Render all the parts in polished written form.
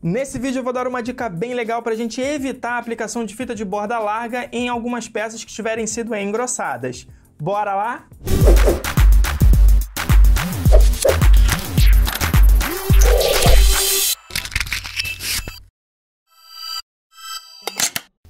Nesse vídeo eu vou dar uma dica bem legal para a gente evitar a aplicação de fita de borda larga em algumas peças que tiverem sido engrossadas. Bora lá?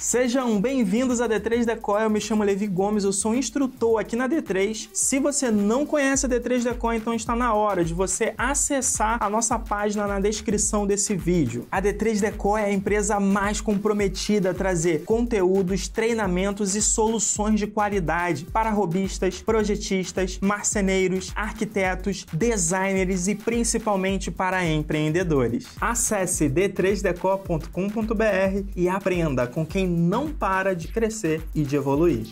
Sejam bem-vindos a D3 Decor, eu me chamo Levi Gomes, eu sou instrutor aqui na D3. Se você não conhece a D3 Decor, então está na hora de você acessar a nossa página na descrição desse vídeo. A D3 Decor é a empresa mais comprometida a trazer conteúdos, treinamentos e soluções de qualidade para robistas, projetistas, marceneiros, arquitetos, designers e principalmente para empreendedores. Acesse d3decor.com.br e aprenda com quem não para de crescer e de evoluir.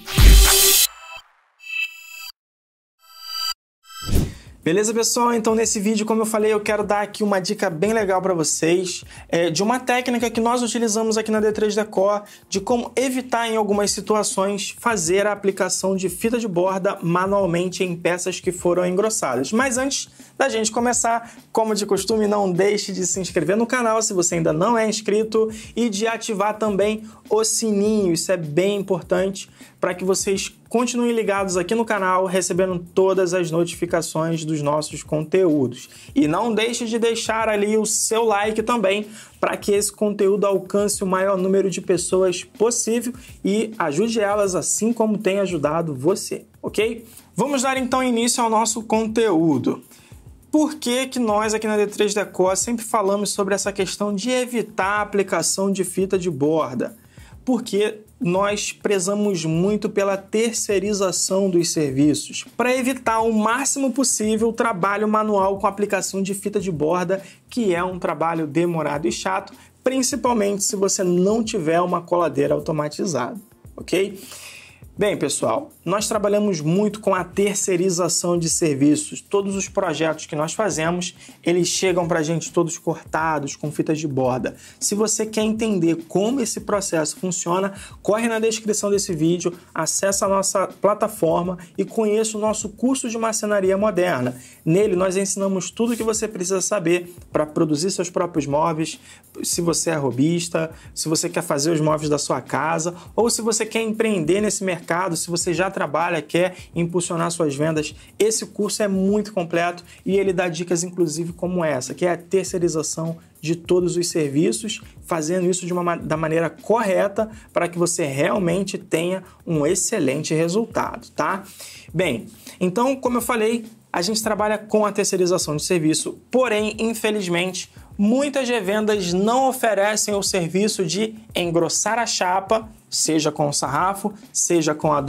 Beleza, pessoal? Então nesse vídeo, como eu falei, eu quero dar aqui uma dica bem legal para vocês de uma técnica que nós utilizamos aqui na D3 Decor, de como evitar em algumas situações fazer a aplicação de fita de borda manualmente em peças que foram engrossadas. Mas antes da gente começar, como de costume, não deixe de se inscrever no canal se você ainda não é inscrito e de ativar também o sininho. Isso é bem importante para que vocês continuem ligados aqui no canal, recebendo todas as notificações dos nossos conteúdos. E não deixe de deixar ali o seu like também, para que esse conteúdo alcance o maior número de pessoas possível e ajude elas assim como tem ajudado você, ok? Vamos dar então início ao nosso conteúdo. Por que nós aqui na D3 Decor sempre falamos sobre essa questão de evitar a aplicação de fita de borda? Porque nós prezamos muito pela terceirização dos serviços, para evitar o máximo possível o trabalho manual com aplicação de fita de borda, que é um trabalho demorado e chato, principalmente se você não tiver uma coladeira automatizada, ok? Bem, pessoal, nós trabalhamos muito com a terceirização de serviços. Todos os projetos que nós fazemos, eles chegam para a gente todos cortados, com fitas de borda. Se você quer entender como esse processo funciona, corre na descrição desse vídeo, acessa a nossa plataforma e conheça o nosso curso de marcenaria moderna. Nele, nós ensinamos tudo o que você precisa saber para produzir seus próprios móveis, se você é robista, se você quer fazer os móveis da sua casa, ou se você quer empreender nesse mercado, se você já trabalha, quer impulsionar suas vendas, esse curso é muito completo e ele dá dicas inclusive como essa, que é a terceirização de todos os serviços, fazendo isso da maneira correta para que você realmente tenha um excelente resultado, tá? Bem, então, como eu falei, a gente trabalha com a terceirização de serviço, porém, infelizmente, muitas revendas não oferecem o serviço de engrossar a chapa, seja com o sarrafo, seja com a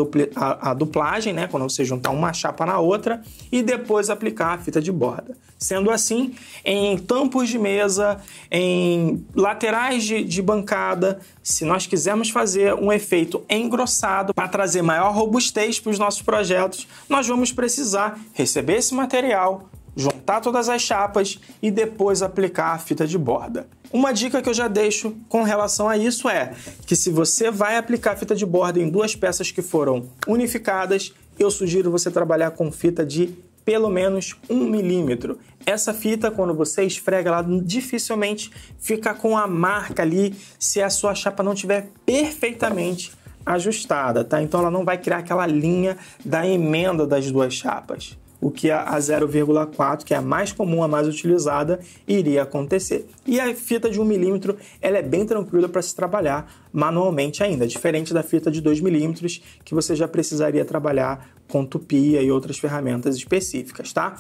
duplagem, né? Quando você juntar uma chapa na outra, e depois aplicar a fita de borda. Sendo assim, em tampos de mesa, em laterais de bancada, se nós quisermos fazer um efeito engrossado para trazer maior robustez para os nossos projetos, nós vamos precisar receber esse material, juntar todas as chapas e depois aplicar a fita de borda. Uma dica que eu já deixo com relação a isso é que se você vai aplicar fita de borda em duas peças que foram unificadas, eu sugiro você trabalhar com fita de pelo menos 1 milímetro. Essa fita, quando você esfrega, ela dificilmente fica com a marca ali se a sua chapa não estiver perfeitamente ajustada, tá? Então ela não vai criar aquela linha da emenda das duas chapas. O que a 0,4, que é a mais comum, a mais utilizada, iria acontecer. E a fita de 1 milímetro, ela é bem tranquila para se trabalhar manualmente ainda, diferente da fita de 2 milímetros, que você já precisaria trabalhar com tupia e outras ferramentas específicas, tá?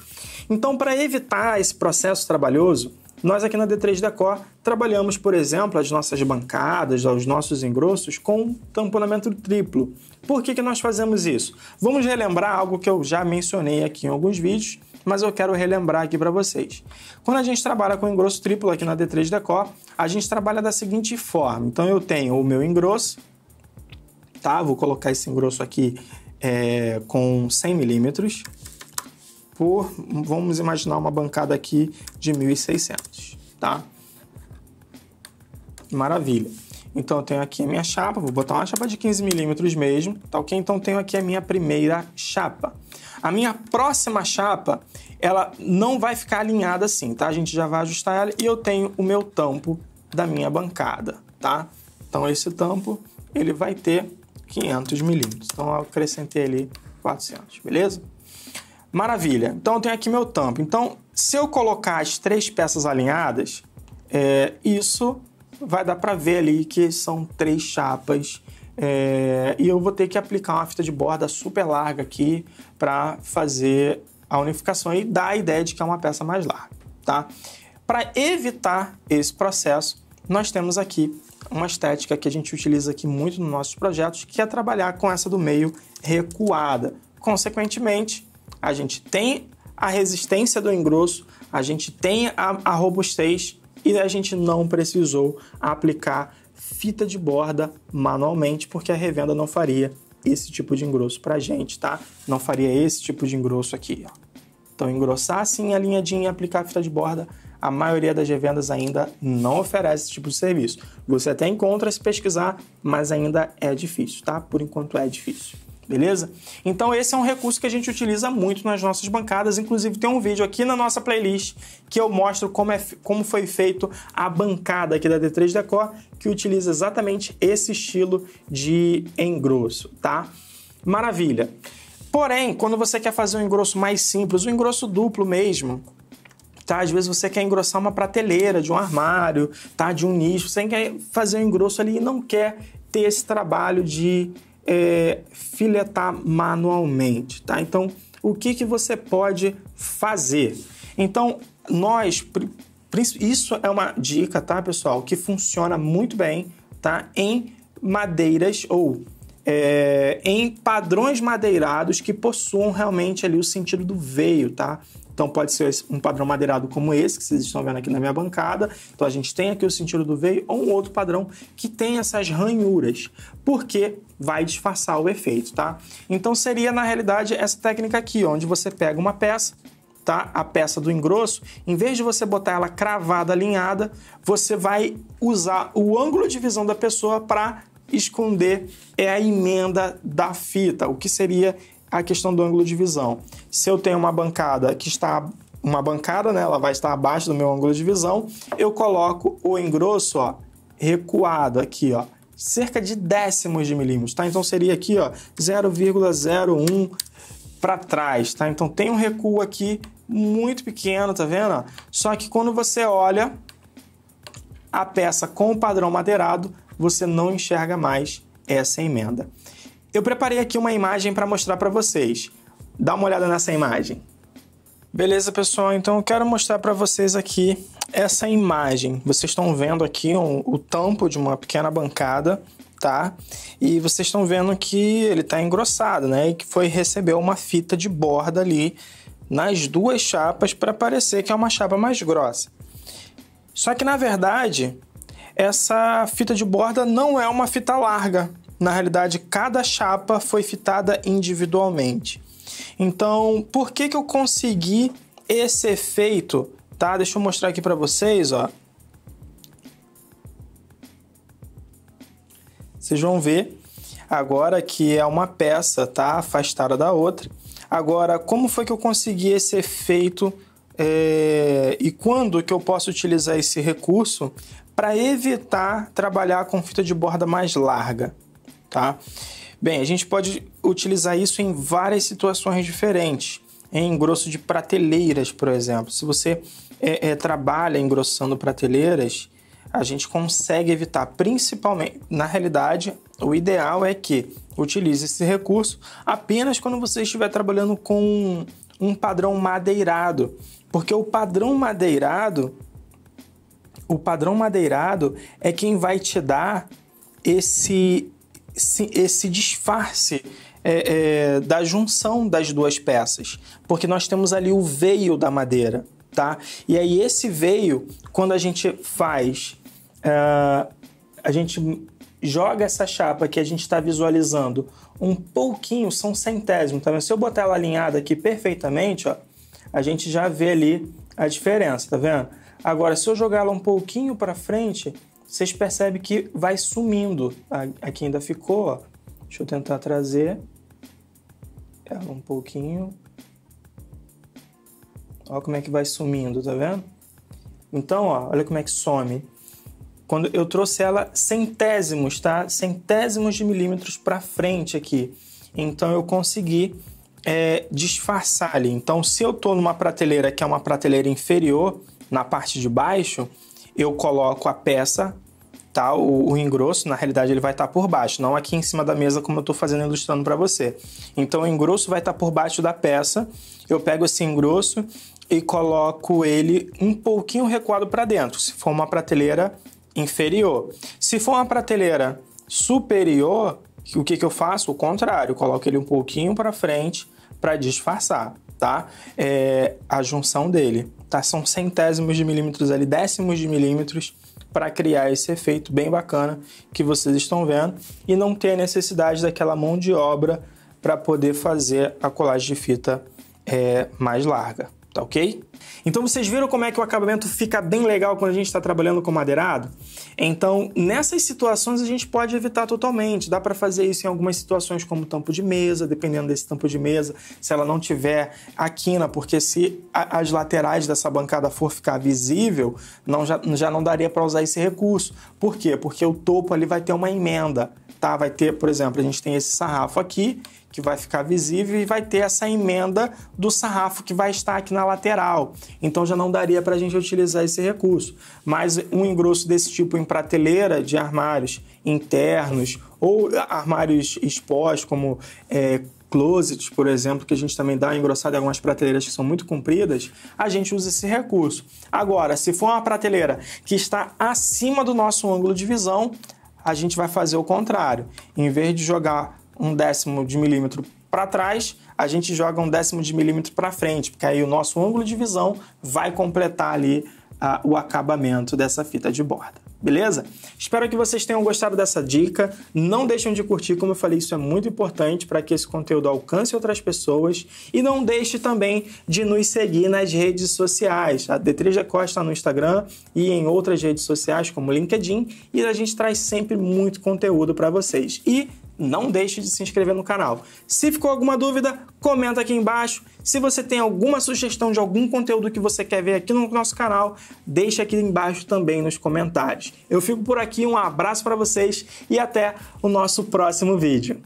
Então, para evitar esse processo trabalhoso, nós aqui na D3 Decor trabalhamos, por exemplo, as nossas bancadas, os nossos engrossos com tamponamento triplo. Por que nós fazemos isso? Vamos relembrar algo que eu já mencionei aqui em alguns vídeos, mas eu quero relembrar aqui para vocês. Quando a gente trabalha com engrosso triplo aqui na D3 Decor, a gente trabalha da seguinte forma. Então eu tenho o meu engrosso, tá? Vou colocar esse engrosso aqui com 100 milímetros. Vamos imaginar uma bancada aqui de 1.600, tá? Maravilha. Então eu tenho aqui a minha chapa, vou botar uma chapa de 15 milímetros mesmo, tá ok? Então tenho aqui a minha primeira chapa. A minha próxima chapa, ela não vai ficar alinhada assim, tá? A gente já vai ajustar ela e eu tenho o meu tampo da minha bancada, tá? Então esse tampo, ele vai ter 500 milímetros. Então eu acrescentei ali 400, beleza? Maravilha. Então eu tenho aqui meu tampo. Então, se eu colocar as 3 peças alinhadas, isso vai dar para ver ali que são 3 chapas. E eu vou ter que aplicar uma fita de borda super larga aqui para fazer a unificação e dar a ideia de que é uma peça mais larga, tá? Para evitar esse processo, nós temos aqui uma estética que a gente utiliza aqui muito nos nossos projetos, que é trabalhar com essa do meio recuada. Consequentemente, a gente tem a resistência do engrosso, a gente tem a robustez e a gente não precisou aplicar fita de borda manualmente, porque a revenda não faria esse tipo de engrosso pra gente, tá? Não faria esse tipo de engrosso aqui, ó. Então, engrossar assim a linhadinha e aplicar fita de borda, a maioria das revendas ainda não oferece esse tipo de serviço. Você até encontra se pesquisar, mas ainda é difícil, tá? Por enquanto é difícil. Beleza? Então esse é um recurso que a gente utiliza muito nas nossas bancadas, inclusive tem um vídeo aqui na nossa playlist que eu mostro como foi feito a bancada aqui da D3 Decor, que utiliza exatamente esse estilo de engrosso, tá? Maravilha! Porém, quando você quer fazer um engrosso mais simples, um engrosso duplo mesmo, tá? Às vezes você quer engrossar uma prateleira de um armário, tá? De um nicho, você quer fazer um engrosso ali e não quer ter esse trabalho de filetar manualmente, tá? Então, o que você pode fazer? Então, isso é uma dica, tá, pessoal? Que funciona muito bem, tá? Em madeiras ou em padrões madeirados que possuam realmente ali o sentido do veio, tá? Então pode ser um padrão madeirado como esse que vocês estão vendo aqui na minha bancada. Então a gente tem aqui o sentido do veio ou um outro padrão que tem essas ranhuras, porque vai disfarçar o efeito, tá? Então seria na realidade essa técnica aqui, onde você pega uma peça, tá? A peça do engrosso, em vez de você botar ela cravada, alinhada, você vai usar o ângulo de visão da pessoa para esconder a emenda da fita, o que seria a questão do ângulo de visão. Se eu tenho uma bancada que está uma bancada, né, ela vai estar abaixo do meu ângulo de visão, eu coloco o engrosso, ó, recuado aqui, ó, cerca de décimos de milímetros, tá? Então seria aqui, ó, 0,01 para trás, tá? Então tem um recuo aqui muito pequeno, tá vendo? Só que quando você olha a peça com o padrão madeirado, você não enxerga mais essa emenda. Eu preparei aqui uma imagem para mostrar para vocês. Dá uma olhada nessa imagem. Beleza, pessoal? Então eu quero mostrar para vocês aqui essa imagem. Vocês estão vendo aqui o tampo de uma pequena bancada, tá? E vocês estão vendo que ele está engrossado, né? E que recebeu uma fita de borda ali nas duas chapas para parecer que é uma chapa mais grossa. Só que, na verdade, essa fita de borda não é uma fita larga. Na realidade, cada chapa foi fitada individualmente. Então, por que eu consegui esse efeito? Tá? Deixa eu mostrar aqui para vocês, ó. Vocês vão ver agora que é uma peça, tá? Afastada da outra. Agora, como foi que eu consegui esse efeito e quando que eu posso utilizar esse recurso para evitar trabalhar com fita de borda mais larga, tá? Bem, a gente pode utilizar isso em várias situações diferentes. Em engrosso de prateleiras, por exemplo. Se você trabalha engrossando prateleiras, a gente consegue evitar, principalmente, na realidade, o ideal é que utilize esse recurso apenas quando você estiver trabalhando com um padrão madeirado, porque o padrão madeirado é quem vai te dar esse disfarce da junção das duas peças, porque nós temos ali o veio da madeira, tá? E aí esse veio, quando a gente faz, a gente joga essa chapa que a gente está visualizando um pouquinho, são centésimos, tá vendo? Se eu botar ela alinhada aqui perfeitamente, ó, a gente já vê ali a diferença, tá vendo? Agora, se eu jogar ela um pouquinho para frente, vocês percebem que vai sumindo. Aqui ainda ficou, ó. Deixa eu tentar trazer ela um pouquinho. Olha como é que vai sumindo, tá vendo? Então, ó, olha como é que some. quando eu trouxe ela centésimos, tá? Centésimos de milímetros para frente aqui. Então eu consegui disfarçar ali. Então se eu estou numa prateleira que é uma prateleira inferior, na parte de baixo, eu coloco a peça, tá? O engrosso, na realidade, ele vai estar por baixo, não aqui em cima da mesa como eu estou fazendo, ilustrando para você. Então o engrosso vai estar por baixo da peça, eu pego esse engrosso e coloco ele um pouquinho recuado para dentro, se for uma prateleira inferior. Se for uma prateleira superior, o que eu faço? O contrário, eu coloco ele um pouquinho para frente para disfarçar, tá? A junção dele, tá? São centésimos de milímetros ali, décimos de milímetros para criar esse efeito bem bacana que vocês estão vendo e não ter a necessidade daquela mão de obra para poder fazer a colagem de fita mais larga, tá ok? Então vocês viram como é que o acabamento fica bem legal quando a gente está trabalhando com madeirado? Então nessas situações a gente pode evitar totalmente, dá para fazer isso em algumas situações como tampo de mesa, dependendo desse tampo de mesa, se ela não tiver a quina, porque se as laterais dessa bancada for ficar visível, já não daria para usar esse recurso. Por quê? Porque o topo ali vai ter uma emenda, tá? Vai ter, por exemplo, a gente tem esse sarrafo aqui, que vai ficar visível e vai ter essa emenda do sarrafo que vai estar aqui na lateral. Então já não daria para a gente utilizar esse recurso. Mas um engrosso desse tipo em prateleira de armários internos ou armários expostos, como closets, por exemplo, que a gente também dá engrossado em algumas prateleiras que são muito compridas, a gente usa esse recurso. Agora, se for uma prateleira que está acima do nosso ângulo de visão, a gente vai fazer o contrário. Em vez de jogar 1/10 de milímetro para trás, a gente joga 1/10 de milímetro para frente, porque aí o nosso ângulo de visão vai completar ali o acabamento dessa fita de borda. Beleza? Espero que vocês tenham gostado dessa dica. Não deixem de curtir, como eu falei, isso é muito importante para que esse conteúdo alcance outras pessoas. E não deixe também de nos seguir nas redes sociais. A D3 Decor está no Instagram e em outras redes sociais, como o LinkedIn. E a gente traz sempre muito conteúdo para vocês. E não deixe de se inscrever no canal. Se ficou alguma dúvida, comenta aqui embaixo. Se você tem alguma sugestão de algum conteúdo que você quer ver aqui no nosso canal, deixa aqui embaixo também nos comentários. Eu fico por aqui, um abraço para vocês e até o nosso próximo vídeo.